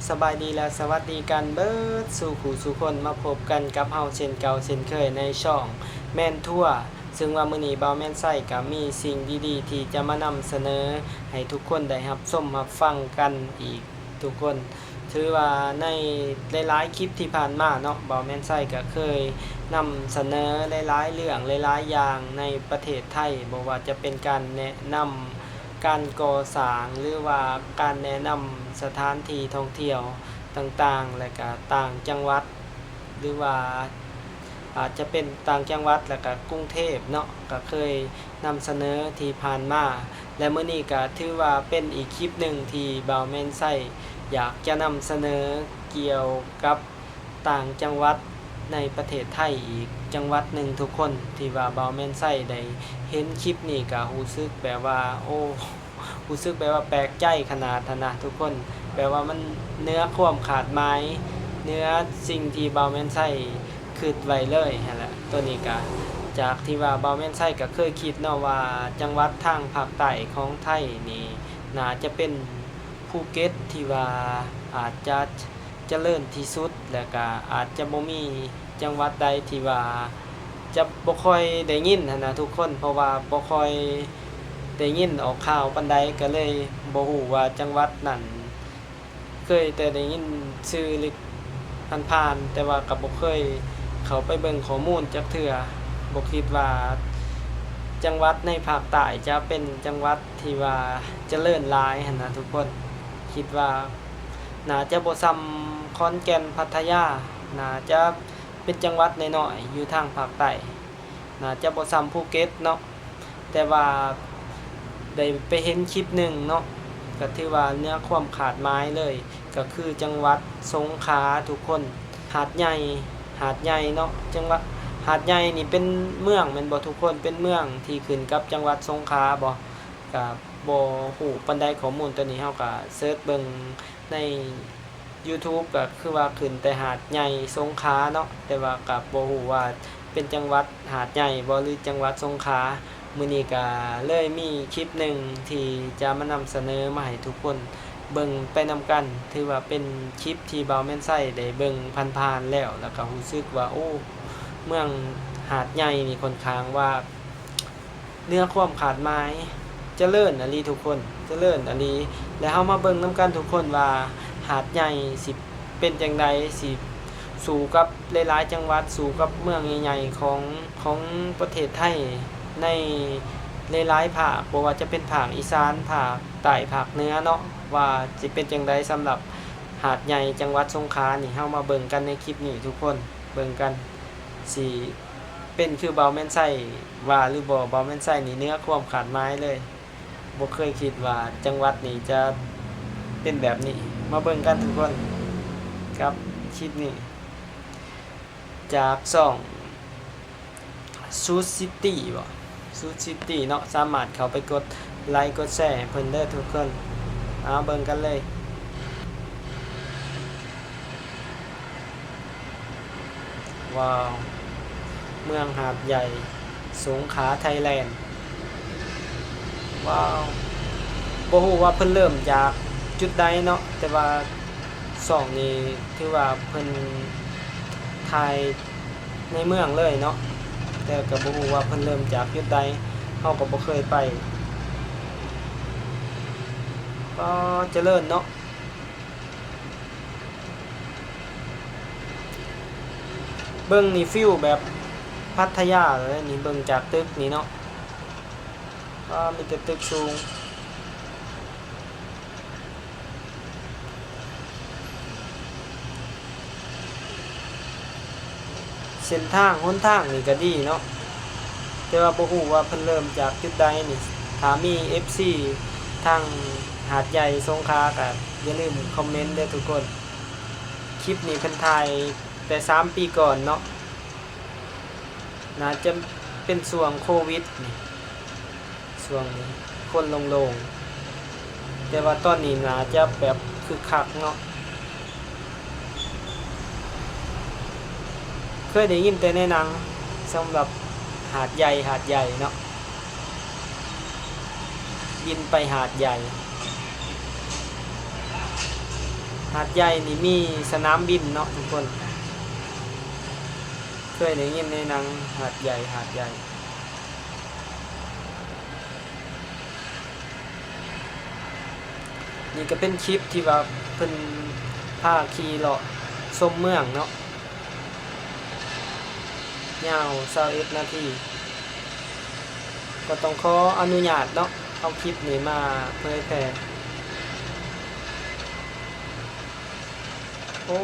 สบายดีและสวัสดีกันเบิดสู่ผู้สู่คนมาพบกันกับเฮาเช่นเก่าเช่นเคยในช่องแม่นทั่วซึ่งว่ามื้อนี้เบาแม่นไส้ก็มีสิ่งดีๆที่จะมานำเสนอให้ทุกคนได้รับชมรับฟังกันอีกทุกคนถือว่าในหลายๆคลิปที่ผ่านมาเนาะเบาแม่นไส้ก็เคยนำเสนอหลายๆเรื่องหลายๆอย่างในประเทศไทยบ่ว่าจะเป็นการแนะนำการก่อสร้างหรือว่าการแนะนำสถานที่ท่องเที่ยวต่างๆและก็ต่างจังหวัดหรือว่าอาจจะเป็นต่างจังหวัดและก็กรุงเทพเนาะก็เคยนำเสนอที่ผ่านมาและมื้อนี้ก็ถือว่าเป็นอีกคลิปหนึ่งที่บ่าวแม่นไส้อยากจะนำเสนอเกี่ยวกับต่างจังหวัดในประเทศไทยอีกจังหวัดหนึ่งทุกคนที่ว่าบ่าวแม่นไส้ได้เห็นคลิปนี้ก็รู้สึกแบบว่าโอ้รู้สึกแบบว่าแปลกใจขนาดนั้นนะทุกคนแปลว่ามันเนื้อความขาดหมายเนื้อสิ่งที่บ่าวแม่นไส้คิดไว้เลยนั่นแหละตัวนี้ก็จากที่ว่าบ่าวแม่นไส้ก็เคยคิดเนาะว่าจังหวัดทางภาคใต้ของไทยนี่น่าจะเป็นภูเก็ตที่ว่าอาจจะเจริญที่สุดแล้วก็อาจจะบ่มีจังหวัดใดที่ว่าจะบ่ค่อยได้ยินหั้นนะทุกคนเพราะว่าบ่ค่อยได้ยินออกข่าวปานใดก็เลยบ่ฮู้ว่าจังหวัดนั้นเคยแต่ได้ยินชื่อหรือผ่านๆแต่ว่าก็บ่เคยเข้าไปเบิ่งข้อมูลจักเทื่อบ่คิดว่าจังหวัดในภาคใต้จะเป็นจังหวัดที่ว่าเจริญหลายหั้นนะทุกคนคิดว่าน่าจะบ่ส่ำขอนแก่นพัทยาน่าจะเป็นจังหวัดน้อยๆอยู่ทางภาคใต้น่าจะบ่ส่ำภูเก็ตเนาะแต่ว่าได้ไปเห็นคลิปหนึ่งเนาะก็ถือว่าเนื้อความขาดหมายเลยก็คือจังหวัดสงขลาทุกคนหาดใหญ่เนาะจังหวัดหาดใหญ่นี่เป็นเมืองแม่นบ่ทุกคนเป็นเมืองที่ขึ้นกับจังหวัดสงขลาบ่ก็บ่ฮู้ปานใดข้อมูลตัวนี้เฮาก็เสิร์ชเบิ่งใน YouTube ก็คือว่าขึ้นแต่หาดใหญ่สงขลาเนาะแต่ว่าก็บ่ฮู้ว่าเป็นจังหวัดหาดใหญ่บ่หรือจังหวัดสงขลามื้อนี้ก็เลยมีคลิปหนึ่งที่จะมานำเสนอมาให้ทุกคนเบิ่งไปนำกันถือว่าเป็นคลิปที่บ่าวแม่นไส้ได้เบิ่งผ่านๆแล้วก็รู้สึกว่าโอ้เมืองหาดใหญ่นี่ค่อนข้างว่าเนื้อความขาดหมายเจริญอหลีทุกคนเจริญอหลีแล้วเฮามาเบิ่งนำกันทุกคนว่าหาดใหญ่สิเป็นจังไดสิสู่กับหลายๆจังหวัดสู่กับเมืองใหญ่ๆของประเทศไทยในหลายๆภาคบ่ว่าจะเป็นภาคอีสานภาคใต้ภาคเหนือเนาะว่าสิเป็นจังไดสำหรับหาดใหญ่จังหวัดสงขลานี่เฮามาเบิ่งกันในคลิปนี้ทุกคนเบิ่งกันสิเป็นคือบ่าวแม่นไส้ว่าหรือบ่บ่าวแม่นไส้นี่เนื้อความขาดหมายเลยบ่เคยคิดว่าจังหวัดนี้จะเป็นแบบนี้มาเบิ่งกันทุกคนกับคลิปนี้จากช่องซูซิตี้บ่ซูซิตี้เนาะสามารถเข้าไปกดไลค์กดแชร์เพิ่นเด้อทุกคนเอาเบิ่งกันเลยว้าวเมืองหาดใหญ่สงขลาไทยแลนด์ว้าวบ่ฮู้ว่าเพิ่นเริ่มจากจุดใดเนาะแต่ว่าช่องนี้ถือว่าเพิ่นถ่ายในเมืองเลยเนาะแต่ก็บ่ฮู้ว่าเพิ่นเริ่มจากจุดใดเฮาก็บ่เคยไปก็เจริญเนาะเบิ่งนี่ฟิลแบบพัทยาเลยนี่เบิ่งจากตึกนี่เนาะก็มีแต่ตึกสูงเส้นทางหนทางนี่ก็ดีเนาะแต่ว่าบ่ฮู้ว่าเพิ่นเริ่มจากจุดใดนี่ถ้ามี FC ทางหาดใหญ่สงขลาก็อย่าลืมคอมเมนต์เด้อทุกคนคลิปนี้เพิ่นถ่ายแต่3ปีก่อนเนาะน่าจะเป็นช่วงโควิดนี่ช่วงนี้คนลงๆแต่ว่าตอนนี้น่าจะแบบคึกคักเนาะเคยได้ยินแต่ในหนังสำหรับหาดใหญ่เนาะบินไปหาดใหญ่ หาดใหญ่นี่มีสนามบินเนาะทุกคนเคยได้ยินในหนังหาดใหญ่นี่ก็เป็นคลิปที่ว่าเพิ่นพาขี่เลาะชมเมืองเนาะยาว21นาทีก็ต้องขออนุญาตเนาะเอาคลิปนี้มาเผยแพร่โอ้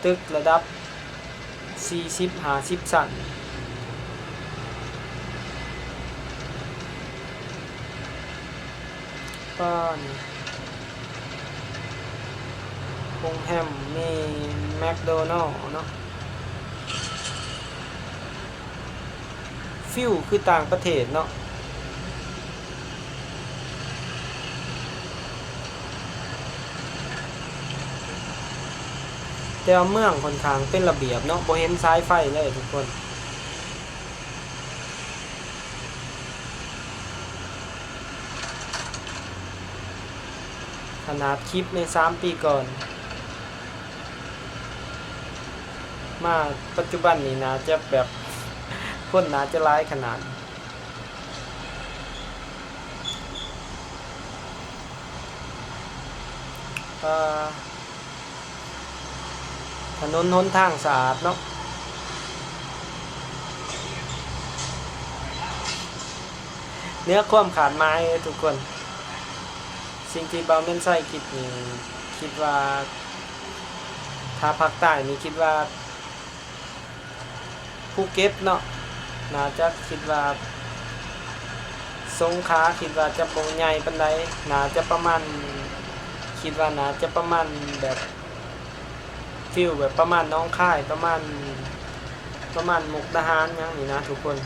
ตึกระดับ40-50ชั้นบ้านโรงแรมมีแมคโดนัลด์เนาะฟิวคือต่างประเทศเนาะแต่ว่าเมืองค่อนข้างเป็นระเบียบเนาะบ่เห็นสายไฟเลยทุกคนขนาดคลิปใน3ปีก่อนมาปัจจุบันนี้น่าจะแบบคนน่าจะร้ายขนาดถนนหนทางสะอาดเนาะเนื้อความขาดไม้ทุกคนสิ่งที่เบาเม่นไส้คิดว่าถ้าภาคใต้นี่คิดว่าภูเก็ตเนาะน่าจะคิดว่าสงขลาคิดว่าจะบ่ใหญ่ปานใดน่าจะประมาณคิดว่าน่าจะประมาณแบบฟิลแบบประมาณน้องค่ายประมาณมุกดาหารหยังนี่นะทุกคน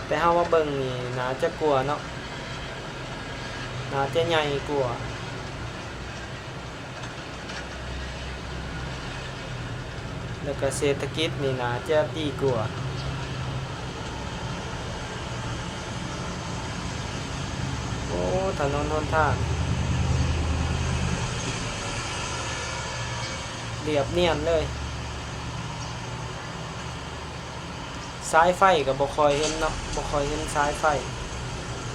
แต่เฮาว่าเบิ่งนี่น่าจะกลัวเนาะน่าจะใหญ่กว่าแล้วก็เศรษฐกิจนี่น่าจะดีกว่าโอ้ถนนหนทางเรียบเนียนเลยสายไฟก็บ่ค่อยเห็นเนาะบ่ค่อยเห็นสายไฟ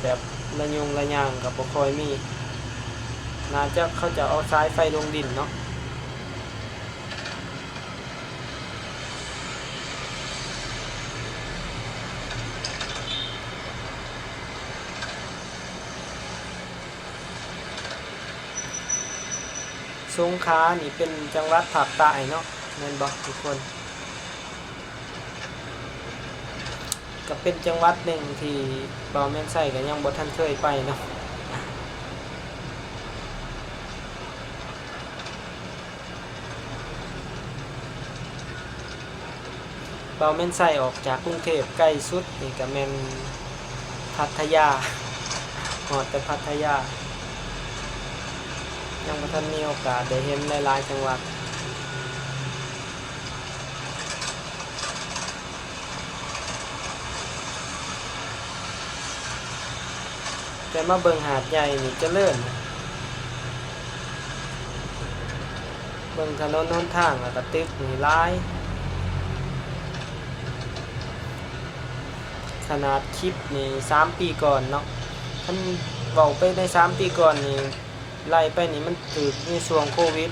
แบบระยางก็บ่ค่อยมีน่าจะเขาจะเอาสายไฟลงดินเนาะสงขลานี่เป็นจังหวัดภาคใต้เนาะแม่นบ่ทุกคนก็เป็นจังหวัดหนึ่งที่เบาแม่นไส้ก็ยังบ่ทันเคยไปเนาะเบาแม่นไส้ออกจากกรุงเทพใกล้สุดนี่ก็แม่นพัทยาฮอดแต่พัทยายังบ่ทันมีโอกาสได้เห็นหลายๆจังหวัดแต่มาเบิ่งหาดใหญ่นี่เจริญเบิ่งถนนหนทางแล้วก็ตึกนี่หลายขนาดคลิปนี่3ปีก่อนเนาะท่านเว้าไปใน3ปีก่อนนี่ไล่ไปนี่มันตึกในช่วงโควิด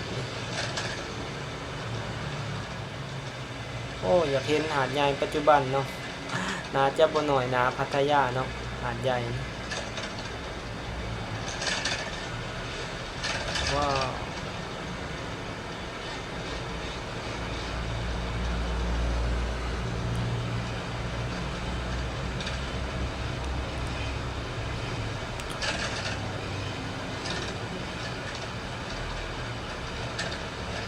โอ้อยากเห็นหาดใหญ่ปัจจุบันเนาะน่าจะบ่น้อยหนาพัทยาเนาะหาดใหญ่ว้าว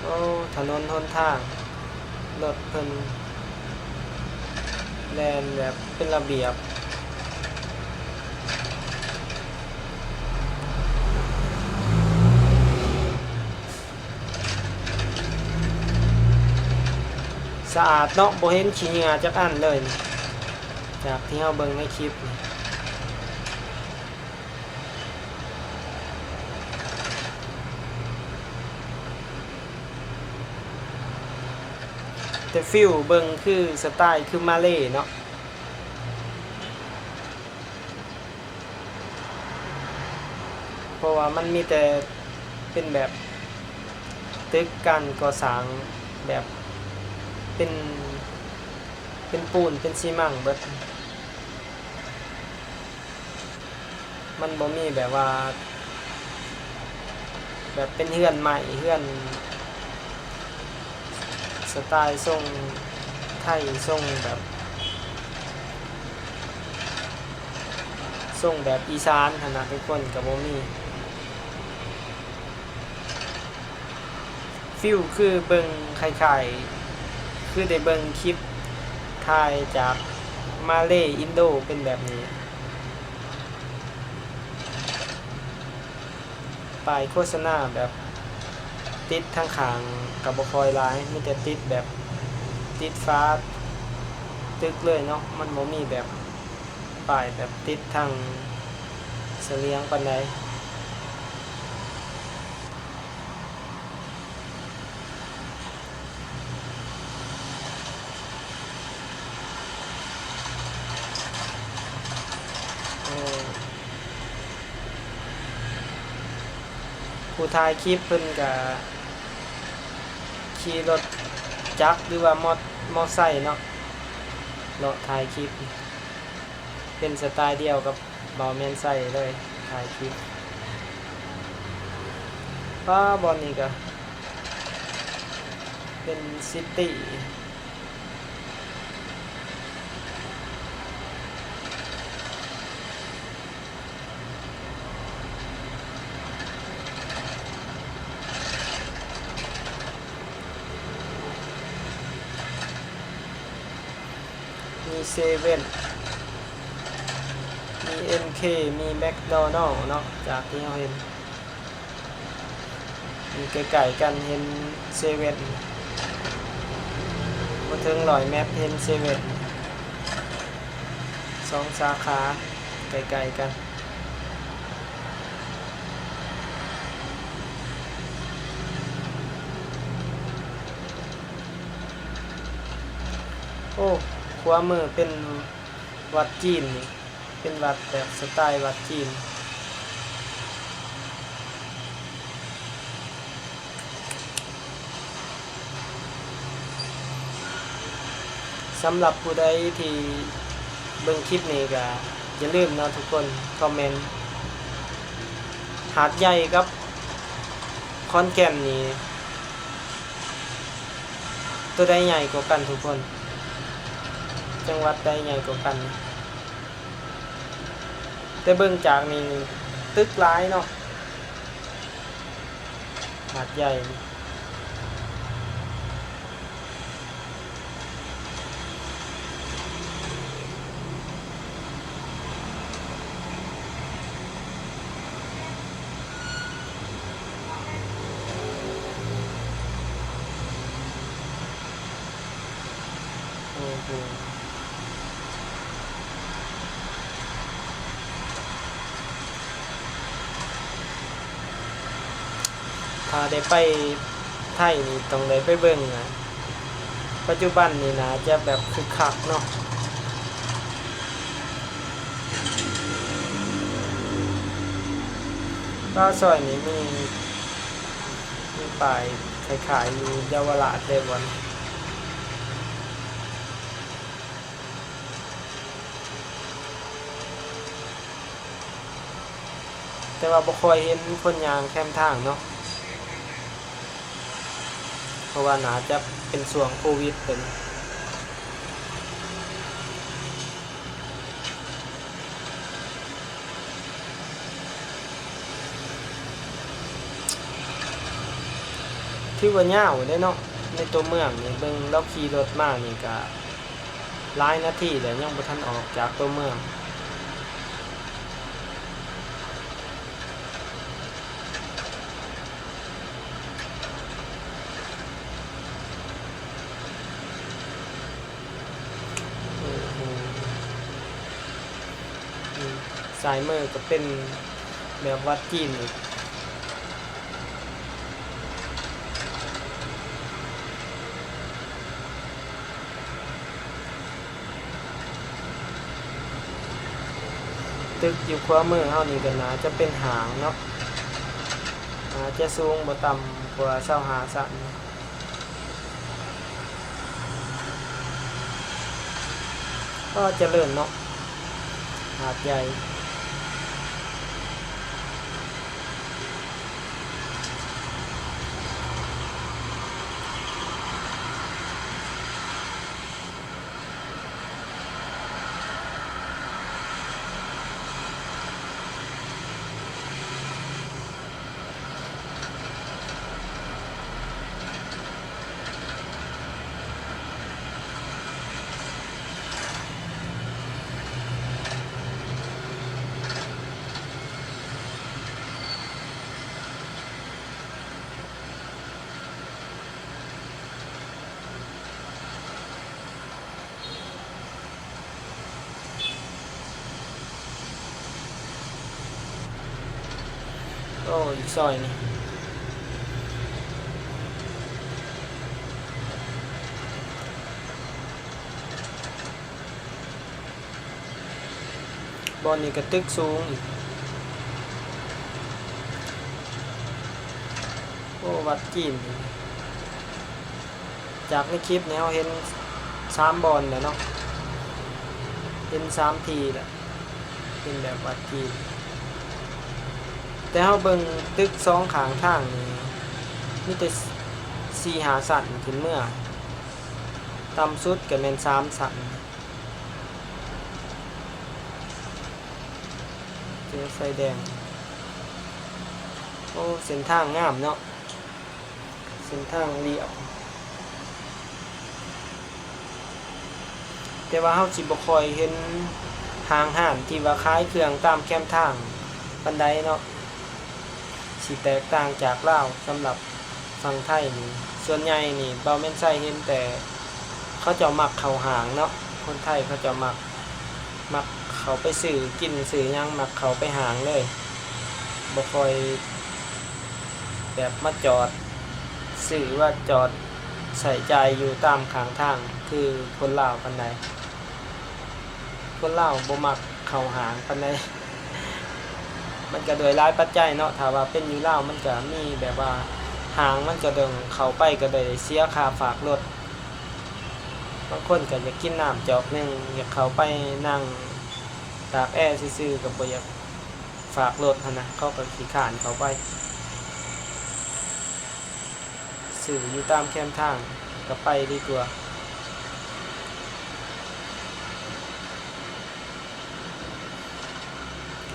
โอ้ถนนหนทางรถเพิ่นแล่นแบบเป็นระเบียบสะอาดเนาะบ่เห็นขี้เหงื่อจักอันเลยจากที่เฮาเบิ่งในคลิปนี่ แต่ฟิลเบิ่งคือสไตล์คือมาเลเนาะเพราะว่ามันมีแต่เป็นแบบตึกการก่อสร้างแบบเป็นปูนเป็นซีมังเบิดมันบ่มีแบบว่าแบบเป็นเฮือนใหม่เฮือนสไตล์ทรงไทยทรงแบบอีสานขนาดทุกคนกับบ่มีฟิลคือเบิ่งคล้ายๆคือได้เบิ่งคลิปถ่ายจากมาเลอินโดเป็นแบบนี้ป้ายโฆษณาแบบติดทางข้างกับบ่ค่อยหลายมีแต่ติดแบบติดฟ้าตึกเลยเนาะมันบ่มีแบบป้ายแบบติดทางเสลียงปานใดผู้ถ่ายคลิปเพิ่นก็ขี่รถจักรหรือว่ามอไซค์เนาะเลาะถ่ายคลิปเป็นสไตล์เดียวกับเบาแมนไซเลยถ่ายคลิปป้าบอลนี่ก็เป็นซิตี้มีเซเว่นมี MK มีแมคโดนัลด์เนาะจากที่เราเห็นมีไกลๆกันเห็นเซเว่นมาถึง100 เมตรเห็นเซเว่น2 สาขาไกลๆกันโอ้ขวามือเป็นวัดจีนนี่เป็นวัดแบบสไตล์วัดจีนสำหรับผู้ใดที่เบิ่งคลิปนี้ก็อย่าลืมนะทุกคนคอมเมนต์หาดใหญ่กับขอนแก่นนี่ตัวใดใหญ่กว่ากันทุกคนจังหวัดใดใหญ่กว่ากันแต่เบิ่งจากนี่ตึกหลายเนาะหาดใหญ่โอ้โหถ้าได้ไปไทยนี่ต้องได้ไปเบิ่งนะปัจจุบันนี่นะจะแบบคึกคักเนาะก็ซอยนี้มีป้ายขายอยู่เยาวราชเลยวันแต่ว่าบ่ค่อยเห็นคนย่างแคมทางเนาะเพราะว่าน่าจะเป็นช่วงโควิดเป็นที่ว่ายาวได้เนาะในตัวเมืองนี่เบิ่งเราขี่รถมานี่ก็หลายนาทีแล้วยังบ่ทันออกจากตัวเมืองสายมือก็เป็นแบบวัดจีนอีก ตึกอยู่ขวามือเฮานี่ก็น่าจะเป็นหางเนาะจะสูงบ่ต่ำกว่า25ชั้นก็เจริญเนาะหาดใหญ่โอ้อีกซอยนี่บอนนี่ก็ตึกสูงอีกโอ้วัดจีนจากในคลิปนี้เราเห็น3บอนแล้วเนาะเห็น3ทีแหละเป็นแบบวัดจีนแต่เฮาเบิ่งตึก2ข้างทางนี่มีแต่4-5ชั้นขึ้นเมื่อต่ำสุดก็แม่น3ชั้นเจอไฟแดงโอ้เส้นทางงามเนาะเส้นทางเรียบแต่ว่าเฮาสิบ่ค่อยเห็นห้างที่ว่าขายเครื่องตามแคมทางปานใดเนาะสิแตกต่างจากลาวสำหรับฝั่งไทยนี่ส่วนใหญ่นี่บ่แม่นใช้เห็นแต่เขาเจ้ามักเข้าห้างเนาะคนไทยเขาเจ้ามักเขาไปซื้อกินซื้อหยังมักเขาไปห้างเลยบ่ค่อยแบบมาจอดซื้อว่าจอดใส่ใจอยู่ตามข้างทางคือคนลาวปานใดคนลาวบ่มักเข้าห้างปานใดมันก็โดยหลายปัจจัยเนาะถ้าว่าเป็นอยู่ลาวมันก็มีแบบว่าห้างมันก็เดิงเข้าไปก็ได้เสียค่าฝากรถบางคนก็อยากกินน้ำจอกนึงอยากเข้าไปนั่งตากแอร์ซื่อๆก็บ่อยากฝากรถหั่นนะเขาก็ขี้คร้านเข้าไปซื้ออยู่ตามแคมทางก็ไปดีกว่า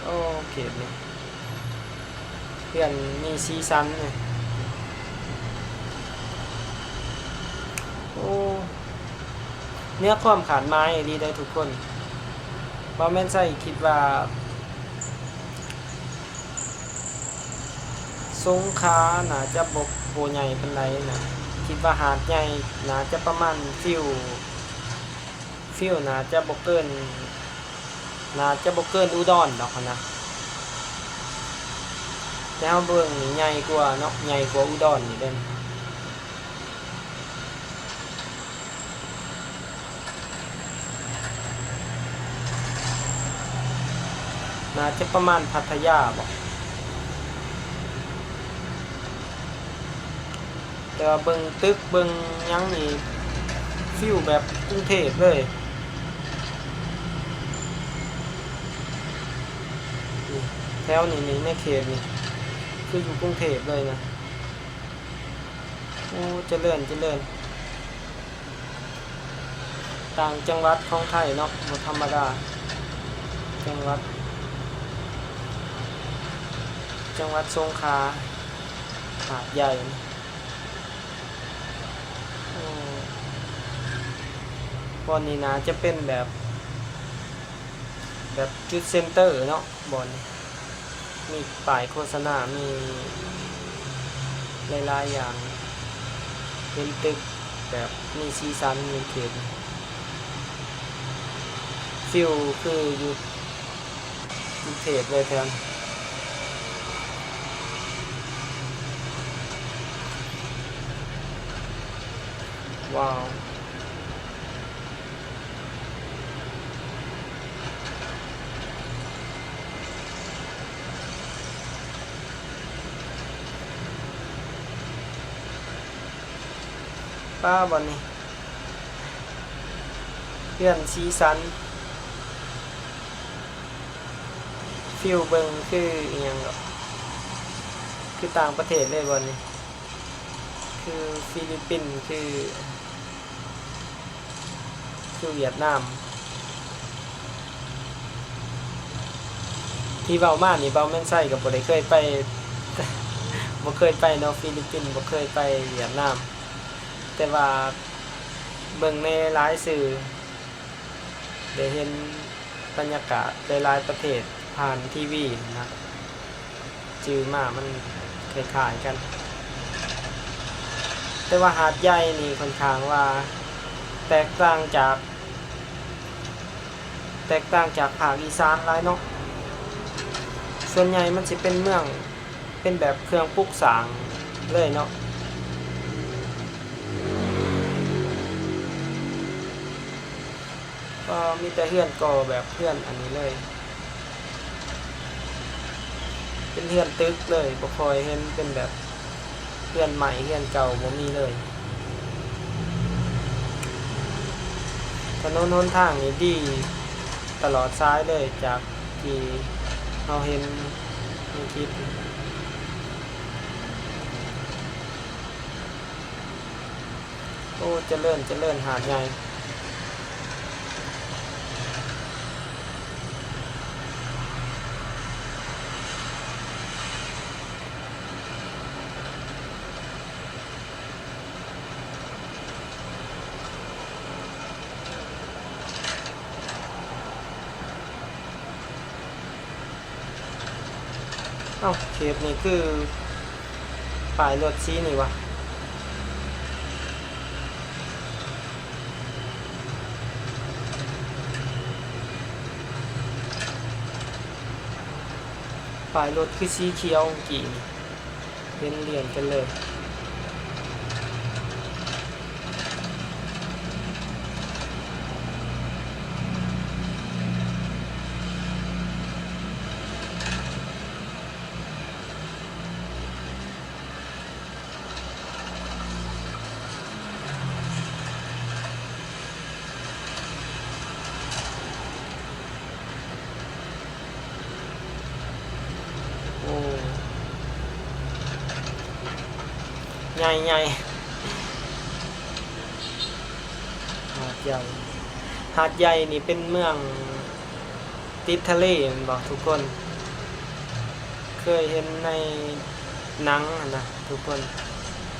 โอเคนี่เพื่อนมีซีซันเนี่ยโอ้เนื้อความขาดไม้ดีได้ทุกคนบ่แม่นใส่คิดว่าสงขลาน่าจะบ่ใหญ่ปานใดนะคิดว่าหาดใหญ่น่าจะประมาณฟิวน่าจะบ่เกินอุดรดอกนะแล้วเบิ่งนี่ใหญ่กว่าเนาะใหญ่กว่าอุดรนี่เด้น่าจะประมาณพัทยาบ่แต่ว่าเบิ่งตึกเบิ่งหยังนี่ฟิวแบบกรุงเทพเลยแถวนี้ในเขตนี่คืออยู่กรุงเทพเลยนะโอ้เจริญต่างจังหวัดของไทยเนาะบ่ธรรมดาจังหวัดสงขลาหาดใหญ่บอนนี้นะจะเป็นแบบจุดเซ็นเตอร์เนาะบอนมีป้ายโฆษณามีหลายๆอย่างเป็นตึกแบบมีสีสันมีเขตฟิลคืออยู่เขตเลยแทนว้าว ป้าบอนนี่เพื่อนสีสันฟิลเบิงคืออหยังก็คือต่างประเทศเลยบอนนี่คือฟิลิปปินส์คือเวียดนามที่เว้ามานี่เว้าแม่นไส้ก็บ่ได้เคยไป บ่เคยไปเนาะฟิลิปปินส์บ่เคยไปเวียดนามแต่ว่าเบิ่งในหลายสื่อได้เห็นบรรยากาศหลายๆประเทศผ่านทีวีนะจื่อมามันคล้ายๆกันแต่ว่าหาดใหญ่นี่ค่อนข้างว่าแตกต่างจากภาคอีสานหลายเนาะส่วนใหญ่มันสิเป็นเมืองเป็นแบบเครื่องปลูกสร้างเลยเนาะก็มีแต่เฮือนก่อแบบเฮือนอันนี้เลยเป็นเฮือนตึกเลยบ่ค่อยเห็นเป็นแบบเฮือนใหม่เฮือนเก่าบ่มีเลยถนนหนทางนี่ดีตลอดซ้ายเลยจากที่เราเห็นในคลิปโอ้เจริญหาดใหญ่เอ้าเขตนี่คือป้ายรถชี้นี่วะป้ายรถคือสีเขียวกี่เป็นเรียนกันเลยโอ้ใหญ่หาดใหญ่หาดใหญ่นี่เป็นเมืองติดทะเลแม่นบ่ทุกคนเคยเห็นในหนังนะทุกคน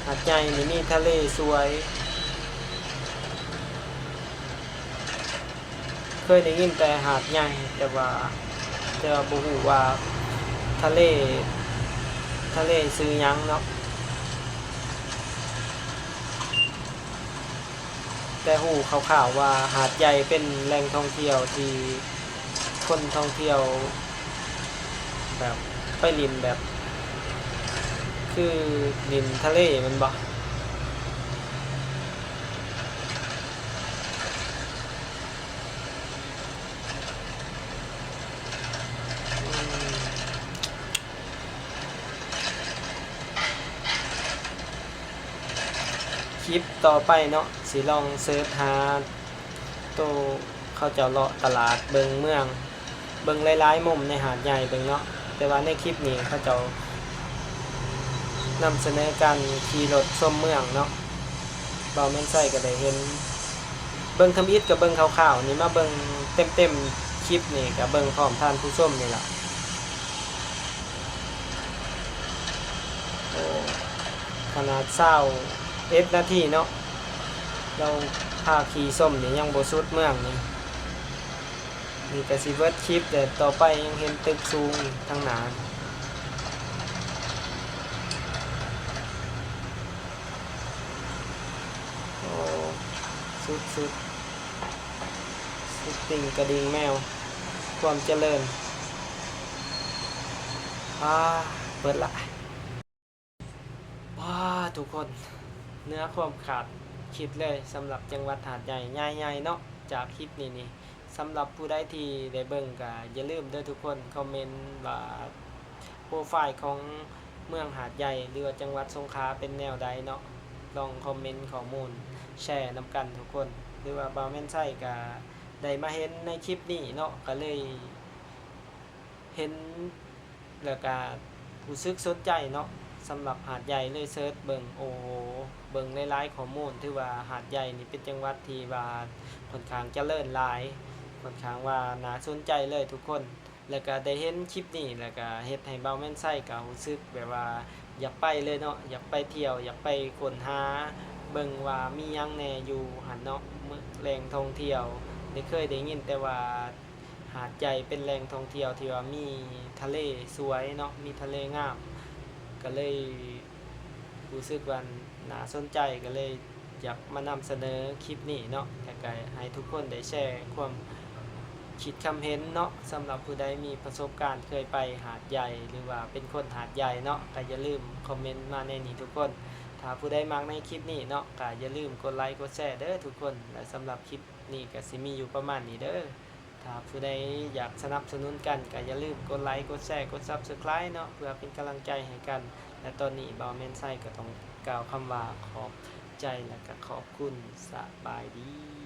หาดใหญ่นี่มีทะเลสวยเคยได้ยินแต่หาดใหญ่แต่ว่าบ่ฮู้ว่าทะเลซื้อหยังเนาะแต่ฮู้คร่าวๆว่าหาดใหญ่เป็นแหล่งท่องเที่ยวที่คนท่องเที่ยวแบบไปลินแบบคือลินทะเลแมันบ่คลิปต่อไปเนาะสิลองเสิร์ชหาโตเขาเจ้าเลาะตลาดเบิงเมืองเบิงหลายๆมุมในหาดใหญ่เบิงเนาะแต่ว่าในคลิปนี้เขาเจ้านำเสนอการขี่รถชมเมืองเนาะเบาแม่นไส้ก็ได้เห็นเบิงทำอิฐกับเบิงขาวๆนี่มาเบิงเต็มคลิปนี่กับเบิงพร้อมท่านผู้ชมนี่ล่ะโอ้ขนาดนาทีเนาะเราพาขี่ส้มนี่ยังบ่สุดเมืองนี่ก็สิเบิดคลิปแต่ต่อไปยังเห็นตึกสูงทางหน้าโอ้สุดติ่งกระดิ่งแมวความเจริญเปิดละว้าทุกคนเนื้อความขาดคิดเลยสำหรับจังหวัดหาดใหญ่ใหญ่ๆเนาะจากคลิปนี้สำหรับผู้ใดที่ได้เบิ่งก็อย่าลืมเด้อทุกคนคอมเมนต์ว่าโปรไฟล์ของเมืองหาดใหญ่หรือว่าจังหวัดสงขลาเป็นแนวใดเนาะลองคอมเมนต์ข้อมูล แชร์นำกันทุกคนหรือว่าบ่าวแม่นไส้ก็ได้มาเห็นในคลิปนี้เนาะก็เลยเห็นแล้วก็รู้สึกสนใจเนาะสำหรับหาดใหญ่เลยเซิร์ชเบิ่งโอ้โหเบิ่งหลายๆข้อมูลที่ว่าหาดใหญ่นี่เป็นจังหวัดที่ว่าค่อนข้างเจริญหลายค่อนข้างว่าน่าสนใจเลยทุกคนแล้วก็ได้เห็นคลิปนี้แล้วก็เฮ็ดให้บ่าวแม่นไส้ก็รู้สึกแบบว่าอยากไปเลยเนาะอยากไปเที่ยวอยากไปค้นหาเบิ่งว่ามีหยังแหน่อยู่หั่นเนาะแหล่งท่องเที่ยวได้เคยได้ยินแต่ว่าหาดใหญ่เป็นแหล่งท่องเที่ยวที่ว่ามีทะเลสวยเนาะมีทะเลงามก็เลยรู้สึกว่าน่าสนใจก็เลยอยากมานำเสนอคลิปนี้เนาะแล้วก็ให้ทุกคนได้แชร์ความคิดคำเห็นเนาะสำหรับผู้ใดมีประสบการณ์เคยไปหาดใหญ่หรือว่าเป็นคนหาดใหญ่เนาะก็อย่าลืมคอมเมนต์มาในนี้ทุกคนถ้าผู้ใดมักในคลิปนี้เนาะก็อย่าลืมกดไลค์กดแชร์เด้อทุกคนและสำหรับคลิปนี้ก็สิมีอยู่ประมาณนี้เด้อถ้าผู้ใดอยากสนับสนุนกันก็อย่าลืมกดไลค์กดแชร์กด Subscribe เนาะเพื่อเป็นกำลังใจให้กันและตอนนี้บ่าวแม่นไส้ก็ต้องกล่าวคำว่าขอบใจและก็ขอบคุณสบายดี